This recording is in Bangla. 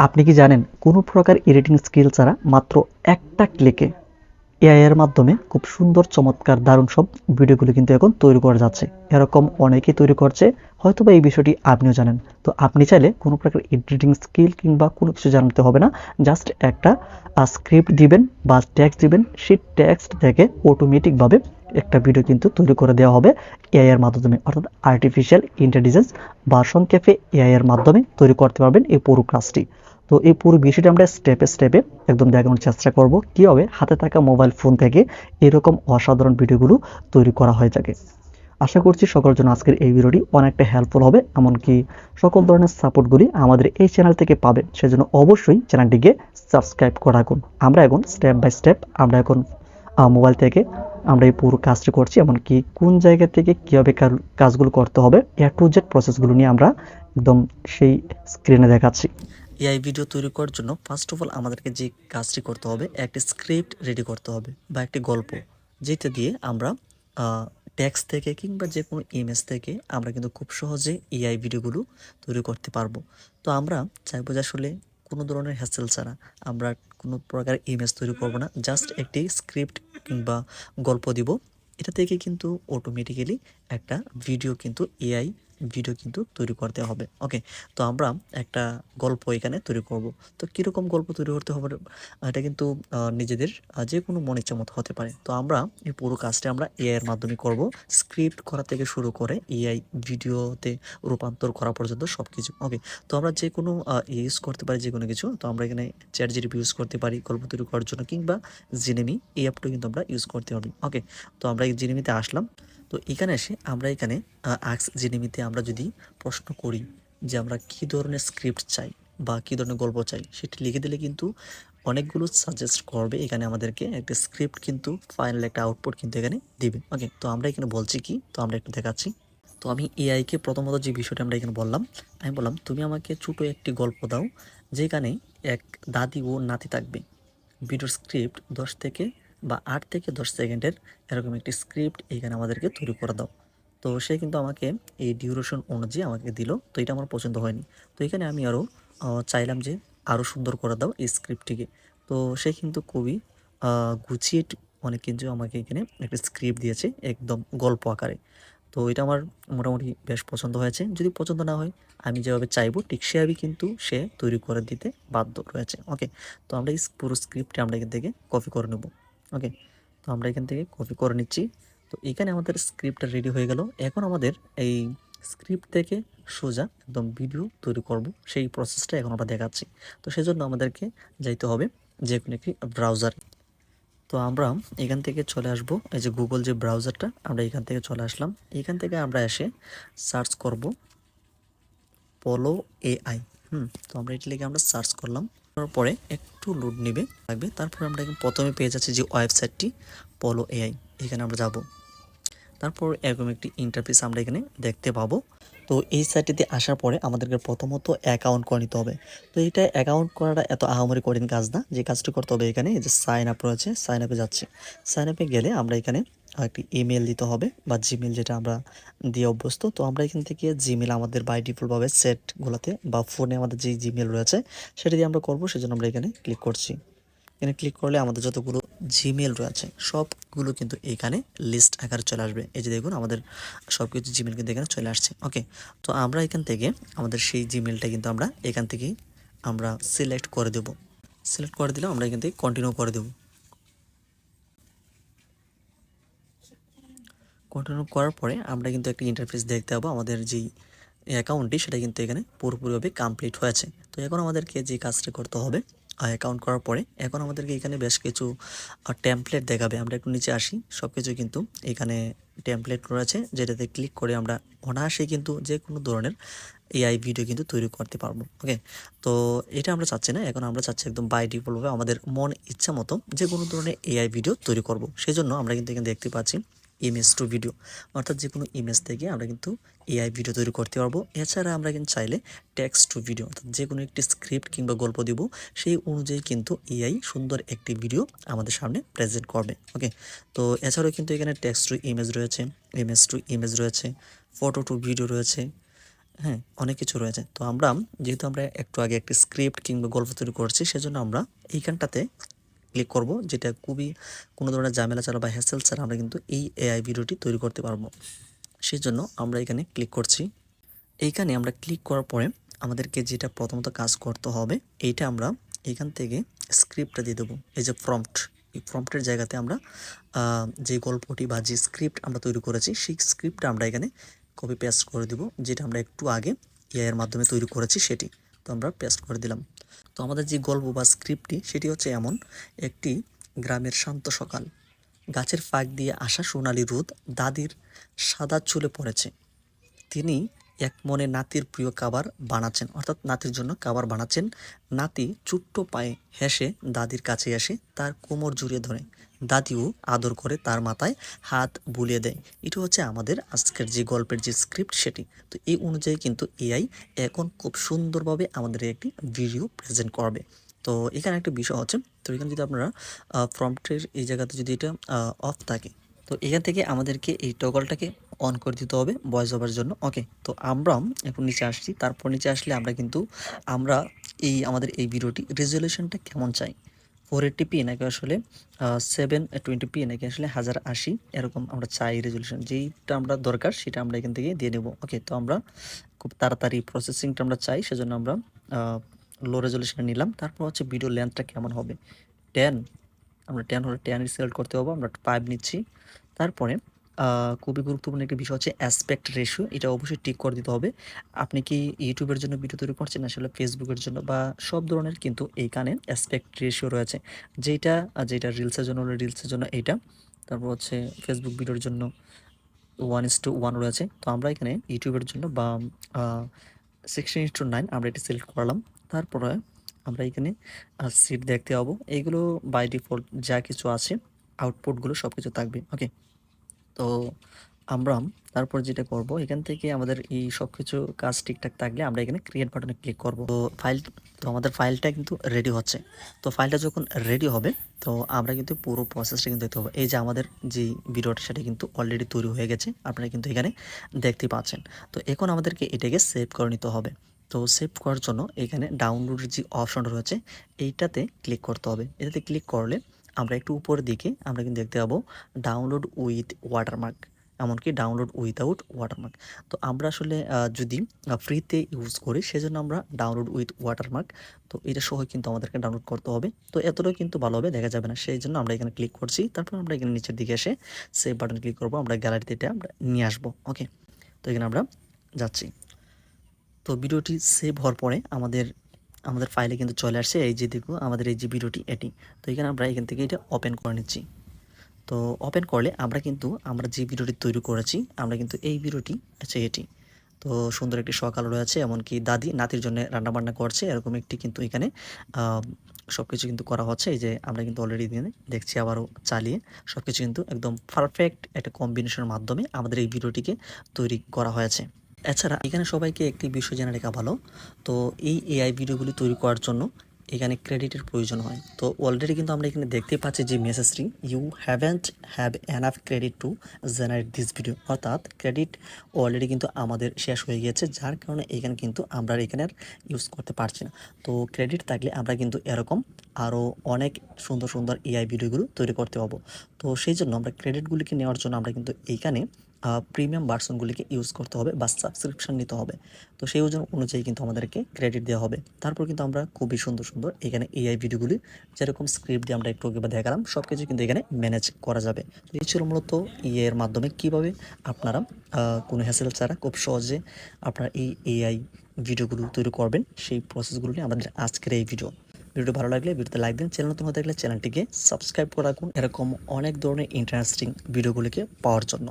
আপনি কি জানেন কোনো প্রকার এডিটিং স্কিল ছাড়া মাত্র একটা ক্লিকে এআই এর মাধ্যমে খুব সুন্দর চমৎকার দারুণ সব ভিডিওগুলো কিন্তু এখন তৈরি করা যাচ্ছে। এরকম অনেকেই তৈরি করছে, হয়তোবা এই বিষয়টি আপনিও জানেন। তো আপনি চাইলে কোনো প্রকার এডিটিং স্কিল কিংবা কোনো কিছু জানতে হবে না, জাস্ট একটা স্ক্রিপ্ট দিবেন বা টেক্সট দিবেন, সেই টেক্সট থেকে অটোমেটিকভাবে একটা ভিডিও কিন্তু তৈরি করে দেওয়া হবে এআই এর মাধ্যমে, অর্থাৎ আর্টিফিশিয়াল ইন্টেলিজেন্স বা সংক্ষেপে এআই এর মাধ্যমে তৈরি করতে পারবেন এই পুরো কাজটি। তো এই পুরো বিষয়টা আমরা স্টেপে স্টেপে একদম দেখানোর চেষ্টা করব কীভাবে হাতে থাকা মোবাইল ফোন থেকে এরকম অসাধারণ ভিডিওগুলো তৈরি করা হয়ে থাকে। আশা করছি সকলের জন্য আজকের এই ভিডিওটি অনেকটা হেল্পফুল হবে, এমনকি সকল ধরনের সাপোর্টগুলি আমাদের এই চ্যানেল থেকে পাবেন। সেজন্য অবশ্যই চ্যানেলটিকে সাবস্ক্রাইব করে রাখুন। আমরা এখন স্টেপ বাই স্টেপ আমরা এখন মোবাইল থেকে আমরা এই পুরো কাজটি করছি, এমনকি কোন জায়গা থেকে কীভাবে কাজগুলো করতে হবে, এ টু জেড প্রসেসগুলো নিয়ে আমরা একদম সেই স্ক্রিনে দেখাচ্ছি। এআই ভিডিও তৈরি করার জন্য ফার্স্ট অফ অল আমাদেরকে যে কাজটি করতে হবে, একটি স্ক্রিপ্ট রেডি করতে হবে বা একটি গল্প, যেটা দিয়ে আমরা টেক্সট থেকে কিংবা যে কোনো ইমেজ থেকে আমরা কিন্তু খুব সহজে এআই ভিডিওগুলো তৈরি করতে পারবো। তো আমরা চাইবো যে আসলে কোনো ধরনের হ্যাসেল ছাড়া আমরা কোনো প্রকার ইমেজ তৈরি করব না, জাস্ট একটি স্ক্রিপ্ট কিংবা গল্প দিব। এটা থেকে কিন্তু অটোমেটিক্যালি একটা ভিডিও কিন্তু এআই ভিডিও কিন্তু তৈরি করতে হবে। ওকে, তো আমরা একটা গল্প এখানে তৈরি করব। তো কীরকম গল্প তৈরি করতে হবে, এটা কিন্তু নিজেদের যে কোনো মন ইচ্ছা মতো হতে পারে। তো আমরা এই পুরো কাজটা আমরা এআই এর মাধ্যমে করব, স্ক্রিপ্ট করা থেকে শুরু করে এআই ভিডিওতে রূপান্তর করা পর্যন্ত সব কিছু। ওকে, তো আমরা যে কোনো ইউজ করতে পারি যে কোনো কিছু। তো আমরা এখানে চ্যাট জিপিটি ইউজ করতে পারি গল্প তৈরি করার জন্য, কিংবা জেমিনি এই অ্যাপটা কিন্তু আমরা ইউজ করতে পারি। ওকে, তো আমরা এই জেমিনিতে আসলাম। তো এখানে এসে আমরা এখানে আস্ক জেমিনিতে আমরা যদি প্রশ্ন করি যে আমরা কী ধরনের স্ক্রিপ্ট চাই বা কী ধরনের গল্প চাই, সেটি লিখে দিলে কিন্তু অনেকগুলো সাজেস্ট করবে। এখানে আমাদেরকে একটা স্ক্রিপ্ট কিন্তু ফাইনাল একটা আউটপুট কিন্তু এখানে দিবে। ওকে, তো আমরা এখানে বলছি কি, তো আমরা একটু দেখাচ্ছি। তো আমি এআইকে প্রথমত যে বিষয়টা আমরা এখানে বললাম, আমি বললাম তুমি আমাকে ছোটো একটি গল্প দাও যেখানে এক দাদি ও নাতি থাকবে। ভিডিওর স্ক্রিপ্ট 10 থেকে বা 8 থেকে 10 সেকেন্ডের এরকম একটি স্ক্রিপ্ট এখানে আমাদেরকে তৈরি করে দাও। তো সে কিন্তু আমাকে এই ডিউরেশন অনুযায়ী আমাকে দিল। তো এটা আমার পছন্দ হয়নি। তো এখানে আমি আরও চাইলাম যে আরও সুন্দর করে দাও এই স্ক্রিপ্টটিকে। তো সে কিন্তু খুবই গুছিয়ে অনেক কিছু আমাকে এখানে একটা স্ক্রিপ্ট দিয়েছে একদম গল্প আকারে। তো এটা আমার মোটামুটি বেশ পছন্দ হয়েছে। যদি পছন্দ না হয়, আমি যেভাবে চাইবো ঠিক সেভাবেই কিন্তু সে তৈরি করে দিতে বাধ্য রয়েছে। ওকে, তো আমরা এই পুরো স্ক্রিপ্টটা আমরা এখান থেকে কপি করে নেব। ওকে, তো আমরা এখান থেকে কপি করে নিচ্ছি। তো এখানে আমাদের স্ক্রিপ্টটা রেডি হয়ে গেল। এখন আমাদের এই স্ক্রিপ্ট থেকে সোজা একদম ভিডিও তৈরি করব, সেই প্রসেসটা এখন আমরা দেখাচ্ছি। তো সেজন্য আমাদেরকে যাইতে হবে যে কোনো একটি ব্রাউজার। তো আমরা এখান থেকে চলে আসব, এই যে গুগল যে ব্রাউজারটা, আমরা এখান থেকে চলে আসলাম। এখান থেকে আমরা এসে সার্চ করব পলো এআই। তো আমরা এটা লিখে আমরা সার্চ করলাম, তারপরে একটু লোড নেবে লাগবে। তারপরে আমরা প্রথমে পেয়ে যাচ্ছি যে ওয়েবসাইটটি পলো এআই, এখানে আমরা যাব। তারপর এরকম একটি ইন্টারফেস আমরা এখানে দেখতে পাবো। তো এই সাইটটিতে আসার পরে আমাদেরকে প্রথমত অ্যাকাউন্ট করে নিতে হবে। তো এটা অ্যাকাউন্ট করাটা এত আহামরি কঠিন কাজ না। যে কাজটি করতে হবে, এখানে যে সাইন আপ রয়েছে, সাইন আপে যাচ্ছি। সাইন আপে গেলে আমরা এখানে একটি ইমেল দিতে হবে বা জিমেল, যেটা আমরা দিয়ে অভ্যস্ত। তো আমরা এখান থেকে জিমেল আমাদের বাই ডিফল্টভাবে সেটগুলোতে বা ফোনে আমাদের যে জিমেল রয়েছে সেটা দিয়ে আমরা করবো। সেজন্য আমরা এখানে ক্লিক করছি। এখানে ক্লিক করলে আমাদের যতগুলো জিমেল রয়েছে সবগুলো কিন্তু এখানে লিস্ট আকারে চলে আসবে। এই যে দেখুন আমাদের সব কিছু জিমেল কিন্তু এখানে চলে আসছে। ওকে, তো আমরা এখান থেকে আমাদের সেই জিমেলটা কিন্তু আমরা এখান থেকে আমরা সিলেক্ট করে দেব। সিলেক্ট করে দিলাম, আমরা এখান থেকে কন্টিনিউ করে দেব। কন্টিনিউ করার পরে আমরা কিন্তু একটা ইন্টারফেস দেখতে পাবো। আমাদের যেই অ্যাকাউন্টটি সেটা কিন্তু এখানে পুরোপুরিভাবে কমপ্লিট হয়েছে। তো এখন আমাদেরকে যে কাজটা করতে হবে, অ্যাকাউন্ট করার পরে এখন আমাদেরকে এখানে বেশ কিছু টেমপ্লেট দেখাবে। আমরা একটু নিচে আসি, সব কিছু কিন্তু এখানে টেমপ্লেট রয়েছে, যেটাতে ক্লিক করে আমরা অনায়াসেই কিন্তু যে কোনো ধরনের এআই ভিডিও কিন্তু তৈরি করতে পারবো। ওকে, তো এটা আমরা চাচ্ছি না, এখন আমরা চাচ্ছি একদম বাই ডিফল্টভাবে আমাদের মন ইচ্ছা মতো যে কোনো ধরনের এআই ভিডিও তৈরি করব। সেই জন্য আমরা কিন্তু এখানে দেখতে পাচ্ছি ইমেজ টু ভিডিও, অর্থাৎ যে কোনো ইমেজ থেকে আমরা কিন্তু এআই ভিডিও তৈরি করতে পারবো। এছাড়া আমরা কিন্তু চাইলে টেক্সট টু ভিডিও, অর্থাৎ যে কোনো একটি স্ক্রিপ্ট কিংবা গল্প দিব, সেই অনুযায়ী কিন্তু এআই সুন্দর একটি ভিডিও আমাদের সামনে প্রেজেন্ট করবে। ওকে, তো এছাড়াও কিন্তু এখানে টেক্সট টু ইমেজ রয়েছে, ইমেজ টু ইমেজ রয়েছে, ফটো টু ভিডিও রয়েছে, হ্যাঁ, অনেক কিছু রয়েছে। তো আমরা যেহেতু আমরা একটু আগে একটি স্ক্রিপ্ট কিংবা গল্প তৈরি করছি, সেজন্য আমরা এইখানটাতে ক্লিক করব, যেটা খুবই কোনো ধরনের ঝামেলা ছাড়া বা হ্যাসেল ছাড়া আমরা কিন্তু এই এআই ভিডিওটি তৈরি করতে পারবো। সেজন্য আমরা এখানে ক্লিক করছি। এইখানে আমরা ক্লিক করার পরে আমাদেরকে যেটা প্রথমত কাজ করতে হবে, এইটা আমরা এইখান থেকে স্ক্রিপ্টটা দিয়ে দেবো। এই যে প্রম্পট, এই প্রম্পটের জায়গাতে আমরা যে গল্পটি বা যে স্ক্রিপ্ট আমরা তৈরি করেছি সেই স্ক্রিপ্টটা আমরা এখানে কপি পেস্ট করে দিব, যেটা আমরা একটু আগে এআই এর মাধ্যমে তৈরি করেছি সেটি। তো আমরা পেস্ট করে দিলাম। তো আমাদের যে গল্প বা স্ক্রিপ্টটি সেটি হচ্ছে এমন: একটি গ্রামের শান্ত সকাল, গাছের ফাঁক দিয়ে আসা সোনালি রোদ দাদির সাদা চুলে পড়েছে। তিনি এক মনে নাতির প্রিয় খাবার বানাচ্ছেন, অর্থাৎ নাতির জন্য খাবার বানাচ্ছেন। নাতি ছোট্ট পায়ে হেসে দাদির কাছে এসে তার কোমর জড়িয়ে ধরে। দাদিও আদর করে তার মাথায় হাত বুলিয়ে দেয়। এটা হচ্ছে আমাদের আজকের যে গল্পের যে স্ক্রিপ্ট সেটি। তো এই অনুযায়ী কিন্তু এআই এখন খুব সুন্দরভাবে আমাদের একটি ভিডিও প্রেজেন্ট করবে। তো এখানে একটা বিষয় হচ্ছে, তো এখানে যদি আপনারা প্রম্পটের এই জায়গাতে যদি এটা অফ থাকে, তো এখান থেকে আমাদেরকে এই টগলটাকে অন করে দিতে হবে ভয়েস ওভারের জন্য। ওকে, তো আমরা এখন নিচে আসছি। তারপর নিচে আসলে আমরা কিন্তু আমাদের এই ভিডিওটি রেজলিউশনটা কেমন চাই, 480p নাকি আসলে 720p নাকি আসলে 1080 এরকম আমরা চাই রেজলিউশন। যেইটা আমরা দরকার সেটা আমরা এখান থেকে দিয়ে নেব। ওকে, তো আমরা খুব তাড়াতাড়ি প্রসেসিংটা আমরা চাই, সেজন্য আমরা লো রেজলিউশনে নিলাম। তারপর হচ্ছে ভিডিও লেন্থটা কেমন হবে, 10, আমরা 10 হলে 10 সিলেক্ট করতে হবে। আমরা 5 নিচ্ছি। তারপরে খুবই গুরুত্বপূর্ণ একটি বিষয় হচ্ছে অ্যাসপেক্ট রেশিও, এটা অবশ্যই টিক করে দিতে হবে। আপনি কি ইউটিউবের জন্য ভিডিও তৈরি করছেন, আসলে ফেসবুকের জন্য বা সব ধরনের কিন্তু এইখানে অ্যাসপেক্ট রেশিও রয়েছে। যেটা রিলসের জন্য হলে রিলসের জন্য এইটা, তারপর হচ্ছে ফেসবুক ভিডিওর জন্য 1:1 রয়েছে। তো আমরা এখানে ইউটিউবের জন্য বা 16:9 আমরা এটি সিলেক্ট করলাম। তারপরে আমরা এখানে সিট দেখতে পাবো। এইগুলো বাই ডিফল্ট যা কিছু আছে আউটপুটগুলো সব কিছু থাকবে। ওকে, তো আমরা তারপর যেটা করব, এখান থেকে আমাদের এই সব কিছু কাজ ঠিকঠাক থাকলে আমরা এখানে ক্রিয়েট বাটনে ক্লিক করব। তো আমাদের ফাইলটা কিন্তু রেডি হচ্ছে। তো ফাইলটা যখন রেডি হবে, তো আমরা কিন্তু পুরো প্রসেসটা কিন্তু দেখতে পাবো। এই যে আমাদের যে ভিডিওটা সেটা কিন্তু অলরেডি তৈরি হয়ে গেছে, আপনারা কিন্তু এখানে দেখতে পাচ্ছেন। তো এখন আমাদেরকে এটাকে সেভ করে নিতে হবে। তো সেভ করার জন্য এখানে ডাউনলোডের যে অপশনটা রয়েছে এইটাতে ক্লিক করতে হবে। এটাতে ক্লিক করলে আমরা একটু উপরের দিকে আমরা কিন্তু দেখতে পাবো ডাউনলোড উইথ ওয়াটারমার্ক, এমনকি ডাউনলোড উইথাউট ওয়াটারমার্ক। তো আমরা আসলে যদি ফ্রিতে ইউজ করি সেজন্য আমরা ডাউনলোড উইথ ওয়াটারমার্ক, তো এটা সহ কিন্তু আমাদেরকে ডাউনলোড করতে হবে। তো এতটাও কিন্তু ভালোভাবে দেখা যাবে না, সেই জন্য আমরা এখানে ক্লিক করছি। তারপর আমরা এখানে নিচের দিকে এসে সেভ বাটন ক্লিক করবো, আমরা গ্যালারিতে এটা আমরা নিয়ে আসবো। ওকে, তো এখানে আমরা যাচ্ছি। তো ভিডিওটি সেভ হওয়ার পরে আমাদের ফাইলে কিন্তু চলে আসছে। এই যে দেখো আমাদের এই যে ভিডিওটি এটি। তো এখানে আমরা এখান থেকে এটা ওপেন করে নিচ্ছি। তো ওপেন করলে আমরা যে ভিডিওটি তৈরি করেছি, আমরা কিন্তু এই ভিডিওটি আছে এটি। তো সুন্দর একটি সকাল রয়েছে, এমনকি দাদি নাতির জন্য রান্নাবান্না করছে, এরকম একটি কিন্তু এখানে সব কিছু কিন্তু করা হচ্ছে। এই যে আমরা কিন্তু অলরেডি দেখছি, আবারও চালিয়ে সব কিছু কিন্তু একদম পারফেক্ট একটা কম্বিনেশনের মাধ্যমে আমাদের এই ভিডিওটিকে তৈরি করা হয়েছে। এছাড়া এখানে সবাইকে একটি বিষয় জেনে রাখা ভালো, তো এই এআই ভিডিওগুলি তৈরি করার জন্য এখানে ক্রেডিটের প্রয়োজন হয়। তো অলরেডি কিন্তু আমরা এখানে দেখতে পাচ্ছি যে মেসেজটি, you haven't have enough credit to generate this video, অর্থাৎ ক্রেডিট অলরেডি কিন্তু আমাদের শেষ হয়ে গিয়েছে, যার কারণে এখানে কিন্তু আমরা এখানে আর ইউজ করতে পারছি না। তো ক্রেডিট থাকলে আমরা কিন্তু এরকম আরও অনেক সুন্দর সুন্দর এআই ভিডিওগুলো তৈরি করতে পারবো। তো সেই জন্য আমরা ক্রেডিটগুলিকে নেওয়ার জন্য আমরা কিন্তু এইখানে প্রিমিয়াম ভার্সনগুলিকে ইউজ করতে হবে বা সাবস্ক্রিপশন নিতে হবে। তো সেই অনুযায়ী কিন্তু আমাদেরকে ক্রেডিট দেওয়া হবে। তারপর কিন্তু আমরা খুবই সুন্দর সুন্দর এখানে এআই ভিডিওগুলি যেরকম স্ক্রিপ্ট দিয়ে আমরা একটু আগে দেখালাম সব কিছু কিন্তু এখানে ম্যানেজ করা যাবে। তো এই ছিল মূলত এর মাধ্যমে কিভাবে আপনারা কোনো হ্যাসেল ছাড়া খুব সহজে আপনারা এই এআই ভিডিওগুলো তৈরি করবেন, সেই প্রসেসগুলো নিয়ে আমাদের আজকের এই ভিডিওটি ভালো লাগলে ভিডিওতে লাইক দিন, চ্যানেল নতুন হয়ে থাকলে চ্যানেলটিকে সাবস্ক্রাইব করে রাখুন এরকম অনেক ধরনের ইন্টারেস্টিং ভিডিওগুলিকে পাওয়ার জন্য।